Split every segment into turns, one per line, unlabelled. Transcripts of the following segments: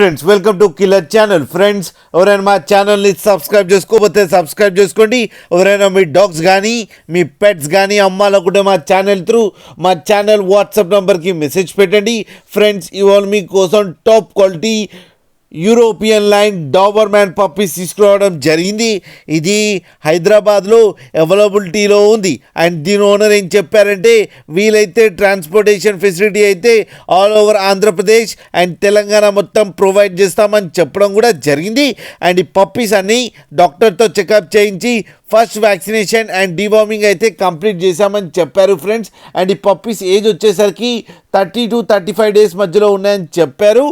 Friends, welcome to killer channel. Friends, ఎవరైనా మా ఛానల్ని సబ్స్క్రైబ్ చేసుకోకపోతే సబ్స్క్రైబ్ చేసుకోండి. ఎవరైనా మీ డాగ్స్ కానీ మీ పెట్స్ కానీ అమ్మాలనుకుంటే మా ఛానల్ వాట్సాప్ నెంబర్కి మెసేజ్ పెట్టండి. ఫ్రెండ్స్, ఇవాళ మీకోసం top quality European line Doberman puppies తీసుకురావడం జరిగింది. ఇది హైదరాబాద్లో అవైలబిలిటీలో ఉంది. అండ్ దీని ఓనర్ ఏం చెప్పారంటే, వీలైతే ట్రాన్స్పోర్టేషన్ ఫెసిలిటీ అయితే all over Andhra Pradesh and Telangana మొత్తం ప్రొవైడ్ చేస్తామని చెప్పడం కూడా జరిగింది. అండ్ ఈ పప్పీస్ అన్ని డాక్టర్తో చెకప్ చేయించి ఫస్ట్ వ్యాక్సినేషన్ అండ్ డివార్మింగ్ అయితే కంప్లీట్ చేశామని చెప్పారు ఫ్రెండ్స్. అండ్ ఈ పప్పీస్ ఏజ్ వచ్చేసరికి 30 to 35 డేస్ మధ్యలో ఉన్నాయని చెప్పారు.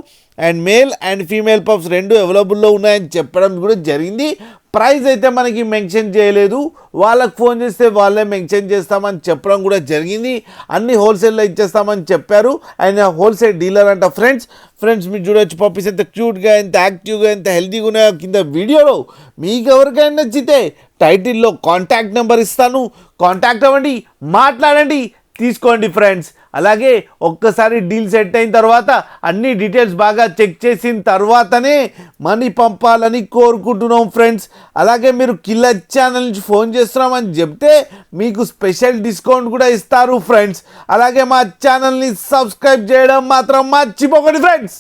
And male and female pups రెండు అవైలబుల్లో ఉన్నాయని చెప్పడం కూడా జరిగింది. ప్రైస్ అయితే మనకి మెన్షన్ చేయలేదు, వాళ్ళకి ఫోన్ చేస్తే వాళ్ళే మెన్షన్ చేస్తామని చెప్పడం కూడా జరిగింది. అన్ని హోల్సేల్లో ఇచ్చేస్తామని చెప్పారు. ఆయన హోల్సేల్ డీలర్ అంట ఫ్రెండ్స్ మీరు చూడొచ్చు పప్పీస్ ఎంత క్యూట్గా, ఎంత యాక్టివ్గా, ఎంత హెల్తీగా ఉన్నాయో కింద వీడియోలో. మీకు ఎవరికైనా నచ్చితే టైటిల్లో కాంటాక్ట్ నెంబర్ ఇస్తాను, కాంటాక్ట్ అవ్వండి, మాట్లాడండి, తీసుకోండి ఫ్రెండ్స్. అలాగే ఒక్కసారి డీల్ సెట్ అయిన తర్వాత అన్ని డీటెయిల్స్ బాగా చెక్ చేసిన తర్వాతనే మనీ పంపాలని కోరుకుంటున్నాం ఫ్రెండ్స్. అలాగే మీరు కిల్లర్ ఛానల్ నుంచి ఫోన్ చేస్తున్నామని చెప్తే మీకు స్పెషల్ డిస్కౌంట్ కూడా ఇస్తారు ఫ్రెండ్స్. అలాగే మా ఛానల్ని సబ్స్క్రైబ్ చేయడం మాత్రం మర్చిపోకండి ఫ్రెండ్స్.